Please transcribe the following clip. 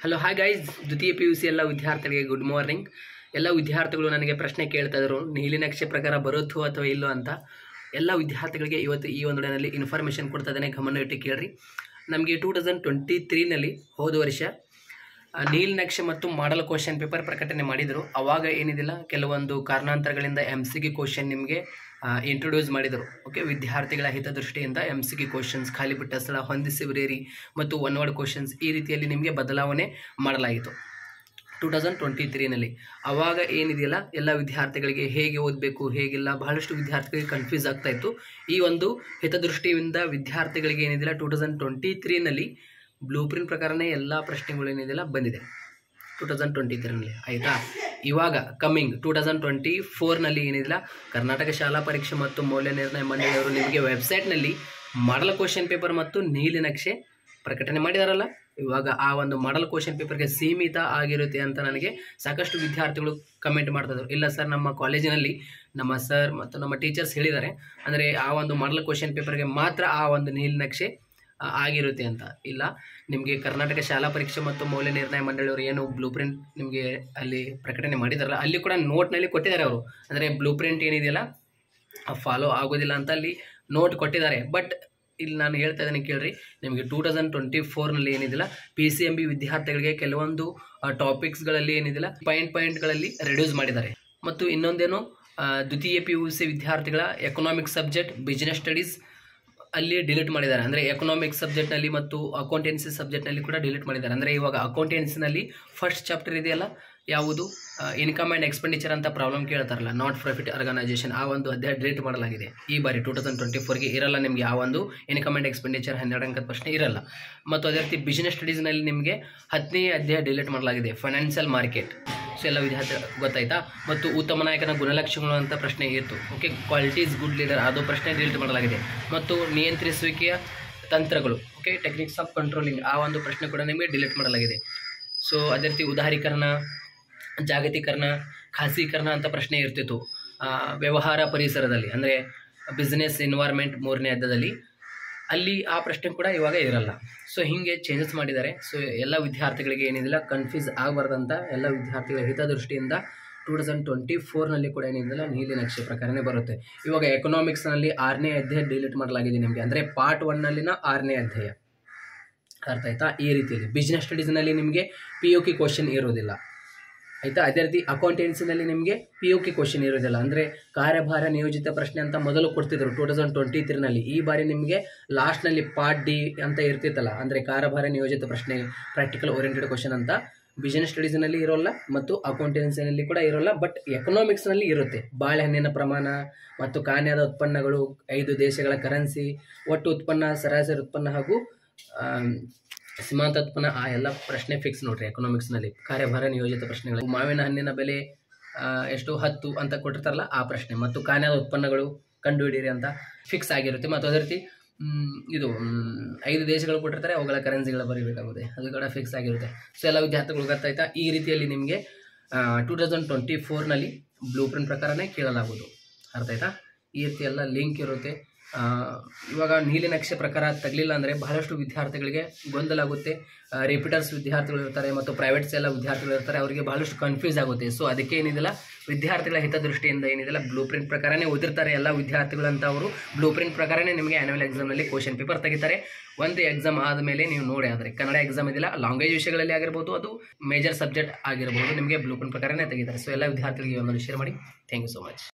Hello hi guys, ದ್ವಿತೀಯ PUC ಎಲ್ಲ ವಿದ್ಯಾರ್ಥಿಗಳಿಗೆ ಗುಡ್ ಮಾರ್ನಿಂಗ್. ಎಲ್ಲ ವಿದ್ಯಾರ್ಥಿಗಳು ನನಗೆ ಪ್ರಶ್ನೆ ಕೇಳ್ತಾ ಇದ್ರು, ನೀಲಿ ನಕ್ಷೆ ಪ್ರಕಾರ ಬರುತ್ತೋ ಅಥವಾ ಇಲ್ಲೋ ಅಂತ. ಎಲ್ಲ ವಿದ್ಯಾರ್ಥಿಗಳಿಗೆ ಇವತ್ತು ಈ ಒಂದು ಡೇನಲ್ಲಿ ಇನ್ಫಾರ್ಮೇಷನ್ ಕೊಡ್ತಾ ಇದ್ದೇನೆ, ಗಮನ ಇಟ್ಟು ಕೇಳ್ರಿ. ನಮಗೆ 2023ನಲ್ಲಿ ಹೋದ ವರ್ಷ ನೀಲಿ ನಕ್ಷೆ ಮತ್ತು ಮಾಡಲ್ ಕ್ವಶನ್ ಪೇಪರ್ ಪ್ರಕಟಣೆ ಮಾಡಿದರು. ಅವಾಗ ಏನಿದಿಲ್ಲ, ಕೆಲವೊಂದು ಕಾರಣಾಂತರಗಳಿಂದ MCQ ಕ್ವಶನ್ ನಿಮಗೆ ಇಂಟ್ರೊಡ್ಯೂಸ್ ಮಾಡಿದರು. ಓಕೆ, ವಿದ್ಯಾರ್ಥಿಗಳ ಹಿತದೃಷ್ಟಿಯಿಂದ MCQ ಕ್ವಶನ್ಸ್, ಖಾಲಿ ಬಿಟ್ಟ ಸ್ಥಳ, ಹೊಂದಿಸಿ ಬರೆಯಿರಿ ಮತ್ತು ಒನ್ ವರ್ಡ್ ಕ್ವಶನ್ಸ್ ಈ ರೀತಿಯಲ್ಲಿ ನಿಮಗೆ ಬದಲಾವಣೆ ಮಾಡಲಾಯಿತು 2023ನಲ್ಲಿ. ಆವಾಗ ಏನಿದೆಯಲ್ಲ, ಎಲ್ಲ ವಿದ್ಯಾರ್ಥಿಗಳಿಗೆ ಹೇಗೆ ಓದಬೇಕು ಹೇಗಿಲ್ಲ, ಬಹಳಷ್ಟು ವಿದ್ಯಾರ್ಥಿಗಳಿಗೆ ಕನ್ಫ್ಯೂಸ್ ಆಗ್ತಾ ಇತ್ತು. ಈ ಒಂದು ಹಿತದೃಷ್ಟಿಯಿಂದ ವಿದ್ಯಾರ್ಥಿಗಳಿಗೆ ಏನಿದೆಯಲ್ಲ 2023ನಲ್ಲಿ ಬ್ಲೂ ಪ್ರಿಂಟ್ ಪ್ರಕಾರನೇ ಎಲ್ಲ ಪ್ರಶ್ನೆಗಳು ಏನಿದೆಯಲ್ಲ ಬಂದಿದೆ 2023ನಲ್ಲಿ, ಆಯಿತಾ. ಇವಾಗ ಕಮ್ಮಿಂಗ್ 2024ನಲ್ಲಿ ಏನಿದಿಲ್ಲ, ಕರ್ನಾಟಕ ಶಾಲಾ ಪರೀಕ್ಷೆ ಮತ್ತು ಮೌಲ್ಯ ನಿರ್ಣಯ ಮಂಡಳಿಯವರು ನಿಮಗೆ ವೆಬ್ಸೈಟ್ನಲ್ಲಿ ಮಾಡಲ್ ಕ್ವಶನ್ ಪೇಪರ್ ಮತ್ತು ನೀಲಿ ನಕ್ಷೆ ಪ್ರಕಟಣೆ ಮಾಡಿದಾರಲ್ಲ. ಇವಾಗ ಆ ಒಂದು ಮಾಡಲ್ ಕ್ವಶನ್ ಪೇಪರ್ಗೆ ಸೀಮಿತ ಆಗಿರುತ್ತೆ ಅಂತ ನನಗೆ ಸಾಕಷ್ಟು ವಿದ್ಯಾರ್ಥಿಗಳು ಕಮೆಂಟ್ ಮಾಡ್ತಾಯಿದ್ರು. ಇಲ್ಲ ಸರ್, ನಮ್ಮ ಕಾಲೇಜಿನಲ್ಲಿ ನಮ್ಮ ಸರ್ ಮತ್ತು ನಮ್ಮ ಟೀಚರ್ಸ್ ಹೇಳಿದ್ದಾರೆ, ಅಂದರೆ ಆ ಒಂದು ಮಾಡಲ್ ಕ್ವಶನ್ ಪೇಪರ್ಗೆ ಮಾತ್ರ ಆ ಒಂದು ನೀಲಿ ನಕ್ಷೆ ಆಗಿರುತ್ತೆ ಅಂತ. ಇಲ್ಲ, ನಿಮಗೆ ಕರ್ನಾಟಕ ಶಾಲಾ ಪರೀಕ್ಷೆ ಮತ್ತು ಮೌಲ್ಯ ನಿರ್ಣಯ ಮಂಡಳಿಯವರು ಏನು ಬ್ಲೂ ಪ್ರಿಂಟ್ ನಿಮಗೆ ಅಲ್ಲಿ ಪ್ರಕಟಣೆ ಮಾಡಿದಾರಲ್ಲ, ಅಲ್ಲಿ ಕೂಡ ನೋಟ್ನಲ್ಲಿ ಕೊಟ್ಟಿದ್ದಾರೆ ಅವರು. ಅಂದರೆ ಬ್ಲೂ ಪ್ರಿಂಟ್ ಏನಿದೆಯಲ್ಲ ಫಾಲೋ ಆಗೋದಿಲ್ಲ ಅಂತ ಅಲ್ಲಿ ನೋಟ್ ಕೊಟ್ಟಿದ್ದಾರೆ. ಬಟ್ ಇಲ್ಲಿ ನಾನು ಹೇಳ್ತಾ ಇದ್ದೀನಿ ಕೇಳ್ರಿ, ನಿಮಗೆ 2024ನಲ್ಲಿ ಏನಿದಿಲ್ಲ PCMB ವಿದ್ಯಾರ್ಥಿಗಳಿಗೆ ಕೆಲವೊಂದು ಟಾಪಿಕ್ಸ್ಗಳಲ್ಲಿ ಏನಿದಿಲ್ಲ ಪಾಯಿಂಟ್ಗಳಲ್ಲಿ ರೆಡ್ಯೂಸ್ ಮಾಡಿದ್ದಾರೆ. ಮತ್ತು ಇನ್ನೊಂದೇನು, ದ್ವಿತೀಯ PUC ವಿದ್ಯಾರ್ಥಿಗಳ ಎಕನಾಮಿಕ್ಸ್ ಸಬ್ಜೆಕ್ಟ್, ಬಿಸ್ನೆಸ್ ಸ್ಟಡೀಸ್ ಅಲ್ಲಿ ಡಿಲೀಟ್ ಮಾಡಿದ್ದಾರೆ. ಅಂದರೆ ಎಕನಾಮಿಕ್ಸ್ ಸಬ್ಜೆಕ್ಟ್ನಲ್ಲಿ ಮತ್ತು ಅಕೌಂಟೆನ್ಸಿ ಸಬ್ಜೆಕ್ಟ್ನಲ್ಲಿ ಕೂಡ ಡಿಲೀಟ್ ಮಾಡಿದ್ದಾರೆ. ಅಂದರೆ ಇವಾಗ ಅಕೌಂಟೆನ್ಸಿನಲ್ಲಿ ಫಸ್ಟ್ ಚಾಪ್ಟರ್ ಇದೆಯಲ್ಲ, ಯಾವುದು ಇನ್ಕಮ್ ಆ್ಯಂಡ್ ಎಕ್ಸ್ಪೆಂಡಿಚರ್ ಅಂತ ಪ್ರಾಬ್ಲಮ್ ಕೇಳ್ತಾರಲ್ಲ, ನಾಟ್ ಪ್ರಾಫಿಟ್ ಆರ್ಗನೈಸೇಷನ್, ಆ ಒಂದು ಅಧ್ಯಾಯ ಡಿಲೀಟ್ ಮಾಡಲಾಗಿದೆ. ಈ ಬಾರಿ 2024ಗೆ ಇರಲ್ಲ ನಿಮಗೆ ಆ ಒಂದು ಇನ್ಕಮ್ ಆ್ಯಂಡ್ ಎಕ್ಸ್ಪೆಂಡಿಚರ್ 12 ಅಂಕದ ಪ್ರಶ್ನೆ ಇರಲ್ಲ. ಮತ್ತು ಅದೇ ರೀತಿ ಬಿಸ್ನೆಸ್ ಸ್ಟಡೀಸ್ನಲ್ಲಿ ನಿಮಗೆ 10ನೇ ಅಧ್ಯಾಯ ಡಿಲೀಟ್ ಮಾಡಲಾಗಿದೆ, ಫೈನಾನ್ಷಿಯಲ್ ಮಾರ್ಕೆಟ್. ಸೊ ಎಲ್ಲ ವಿದ್ಯಾರ್ಥಿ ಗೊತ್ತಾಯ್ತಾ. ಮತ್ತು ಉತ್ತಮ ನಾಯಕನ ಗುಣಲಕ್ಷಣಗಳು ಅಂತ ಪ್ರಶ್ನೆ ಇತ್ತು. ಓಕೆ, ಕ್ವಾಲಿಟೀಸ್ ಗುಡ್ ಲೀಡರ್, ಅದು ಪ್ರಶ್ನೆ ಡಿಲೀಟ್ ಮಾಡಲಾಗಿದೆ. ಮತ್ತು ನಿಯಂತ್ರಿಸುವಿಕೆಯ ತಂತ್ರಗಳು, ಓಕೆ, ಟೆಕ್ನಿಕ್ಸ್ ಆಫ್ ಕಂಟ್ರೋಲಿಂಗ್, ಆ ಒಂದು ಪ್ರಶ್ನೆ ಕೂಡ ನಿಮಗೆ ಡಿಲೀಟ್ ಮಾಡಲಾಗಿದೆ. ಸೊ ಅದೇ ರೀತಿ ಉದಾರೀಕರಣ, ಜಾಗತೀಕರಣ, ಖಾಸಗೀಕರಣ ಅಂತ ಪ್ರಶ್ನೆ ಇರ್ತಿತ್ತು ವ್ಯವಹಾರ ಪರಿಸರದಲ್ಲಿ, ಅಂದರೆ ಬಿಸ್ನೆಸ್ ಎನ್ವೈರ್ಮೆಂಟ್ 3ನೇ ಅಧ್ಯಾಯದಲ್ಲಿ. ಅಲ್ಲಿ ಆ ಪ್ರಶ್ನೆ ಕೂಡ ಇವಾಗ ಇರಲ್ಲ. ಸೊ ಹೀಗೆ ಚೇಂಜಸ್ ಮಾಡಿದ್ದಾರೆ. ಸೊ ಎಲ್ಲ ವಿದ್ಯಾರ್ಥಿಗಳಿಗೆ ಏನಿದಿಲ್ಲ ಕನ್ಫ್ಯೂಸ್ ಆಗಬಾರ್ದಂತ ಎಲ್ಲ ವಿದ್ಯಾರ್ಥಿಗಳ ಹಿತದೃಷ್ಟಿಯಿಂದ 2024ನಲ್ಲಿ ಕೂಡ ಏನಿದಿಲ್ಲ ನೀಲಿ ನಕ್ಷೆ ಪ್ರಕಾರನೇ ಬರುತ್ತೆ. ಇವಾಗ ಎಕನಾಮಿಕ್ಸ್ನಲ್ಲಿ 6ನೇ ಅಧ್ಯಾಯ ಡಿಲೀಟ್ ಮಾಡಲಾಗಿದೆ ನಿಮಗೆ, ಅಂದರೆ ಪಾರ್ಟ್ 1ನಲ್ಲಿನ 6ನೇ ಅಧ್ಯಾಯ, ಅರ್ಥ ಆಯ್ತಾ. ಈ ರೀತಿಯಲ್ಲಿ ಬಿಸ್ನೆಸ್ ಸ್ಟಡೀಸ್ನಲ್ಲಿ ನಿಮಗೆ POQ ಕ್ವಶನ್ ಇರೋದಿಲ್ಲ, ಆಯಿತಾ. ಅದೇ ರೀತಿ ಅಕೌಂಟೆನ್ಸಿನಲ್ಲಿ ನಿಮಗೆ POQ ಕ್ವಶನ್ ಇರೋದಿಲ್ಲ. ಅಂದರೆ ಕಾರ್ಯಭಾರ ನಿಯೋಜಿತ ಪ್ರಶ್ನೆ ಅಂತ ಮೊದಲು ಕೊಡ್ತಿದ್ರು 2023ನಲ್ಲಿ. ಈ ಬಾರಿ ನಿಮಗೆ ಲಾಸ್ಟ್ನಲ್ಲಿ ಪಾರ್ಟ್ D ಅಂತ ಇರ್ತಿತ್ತಲ್ಲ, ಅಂದರೆ ಕಾರ್ಯಭಾರ ನಿಯೋಜಿತ ಪ್ರಶ್ನೆ, ಪ್ರಾಕ್ಟಿಕಲ್ ಓರಿಯೆಂಟೆಡ್ ಕ್ವಶನ್ ಅಂತ ಬಿಸ್ನೆಸ್ ಸ್ಟಡೀಸ್ನಲ್ಲಿ ಇರೋಲ್ಲ ಮತ್ತು ಅಕೌಂಟೆನ್ಸಿನಲ್ಲಿ ಕೂಡ ಇರೋಲ್ಲ. ಬಟ್ ಎಕನಾಮಿಕ್ಸ್ನಲ್ಲಿ ಇರುತ್ತೆ. ಬಾಳೆಹಣ್ಣಿನ ಪ್ರಮಾಣ ಮತ್ತು ಕಾನ್ಯಾದ ಉತ್ಪನ್ನಗಳು, 5 ದೇಶಗಳ ಕರೆನ್ಸಿ, ಒಟ್ಟು ಉತ್ಪನ್ನ, ಸರಾಸರಿ ಉತ್ಪನ್ನ ಹಾಗೂ ಸೀಮಾಂತ ಉತ್ಪನ್ನ, ಆ ಎಲ್ಲ ಪ್ರಶ್ನೆ ಫಿಕ್ಸ್ ನೋಡ್ರಿ ಎಕನಾಮಿಕ್ಸ್ನಲ್ಲಿ. ಕಾರ್ಯಭಾರ ನಿಯೋಜಿತ ಪ್ರಶ್ನೆಗಳು, ಮಾವಿನ ಹಣ್ಣಿನ ಬೆಲೆ ಎಷ್ಟು 10 ಅಂತ ಕೊಟ್ಟಿರ್ತಾರಲ್ಲ ಆ ಪ್ರಶ್ನೆ, ಮತ್ತು ಕಾನ್ಯಾದ ಉತ್ಪನ್ನಗಳು ಕಂಡುಹಿಡಿಯಿರಿ ಅಂತ ಫಿಕ್ಸ್ ಆಗಿರುತ್ತೆ. ಮತ್ತು ಅದೇ ರೀತಿ ಇದು 5 ದೇಶಗಳು ಕೊಟ್ಟಿರ್ತಾರೆ, ಅವುಗಳ ಕರೆನ್ಸಿಗಳು ಬರೀಬೇಕಾಗುತ್ತೆ, ಅದು ಕೂಡ ಫಿಕ್ಸ್ ಆಗಿರುತ್ತೆ. ಸೊ ಎಲ್ಲ ವಿದ್ಯಾರ್ಥಿಗಳು ಗೊತ್ತಾಯ್ತಾ. ಈ ರೀತಿಯಲ್ಲಿ ನಿಮಗೆ 2024ನಲ್ಲಿ ಬ್ಲೂ ಪ್ರಿಂಟ್ ಪ್ರಕಾರನೇ ಕೇಳಲಾಗುವುದು, ಅರ್ಥ ಆಯ್ತಾ. ಈ ರೀತಿ ಎಲ್ಲ ಲಿಂಕ್ ಇರುತ್ತೆ. ಇವಾಗ ನೀಲಿ ನಕ್ಷೆ ಪ್ರಕಾರ ತಗಲಿಲ್ಲ ಅಂದರೆ ಬಹಳಷ್ಟು ವಿದ್ಯಾರ್ಥಿಗಳಿಗೆ ಗೊಂದಲ ಆಗುತ್ತೆ. ರಿಪೀಟರ್ಸ್ ವಿದ್ಯಾರ್ಥಿಗಳು ಇರ್ತಾರೆ ಮತ್ತು ಪ್ರೈವೇಟ್ಸ್ ಎಲ್ಲ ವಿದ್ಯಾರ್ಥಿಗಳು ಇರ್ತಾರೆ, ಅವರಿಗೆ ಬಹಳಷ್ಟು ಕನ್ಫ್ಯೂಸ್ ಆಗುತ್ತೆ. ಸೊ ಅದಕ್ಕೆ ಏನಿದೆಲ್ಲ ವಿದ್ಯಾರ್ಥಿಗಳ ಹಿತದೃಷ್ಟಿಯಿಂದ ಏನಿದೆಲ್ಲ ಬ್ಲೂ ಪ್ರಿಂಟ್ ಪ್ರಕಾರನೇ ಓದಿರ್ತಾರೆ ಎಲ್ಲ ವಿದ್ಯಾರ್ಥಿಗಳು ಅಂತ. ಅವರು ಬ್ಲೂ ಪ್ರಿಂಟ್ ಪ್ರಕಾರನೇ ನಿಮಗೆ ಆ್ಯನ್ಯುವಲ್ ಎಕ್ಸಾಮ್ನಲ್ಲಿ ಕ್ವಶನ್ ಪೇಪರ್ ತೆಗಿತಾರೆ. ಒಂದು ಎಕ್ಸಾಮ್ ಆದಮೇಲೆ ನೀವು ನೋಡಿ, ಆದರೆ ಕನ್ನಡ ಎಕ್ಸಾಮ್ ಇದಿಲ್ಲ, ಲ್ಯಾಂಗ್ವೇಜ್ ವಿಷಯಗಳಲ್ಲಿ ಆಗಿರ್ಬೋದು, ಅದು ಮೇಜರ್ ಸಬ್ಜೆಕ್ಟ್ ಆಗಿರ್ಬೋದು, ನಿಮಗೆ ಬ್ಲೂ ಪ್ರಿಂಟ್ ಪ್ರಕಾರನೇ ತೆಗಿತಾರೆ. ಸೊ ಎಲ್ಲ ವಿದ್ಯಾರ್ಥಿಗಳಿಗೆ ಒಂದೊಂದು ಶೇರ್ ಮಾಡಿ. Thank you so much.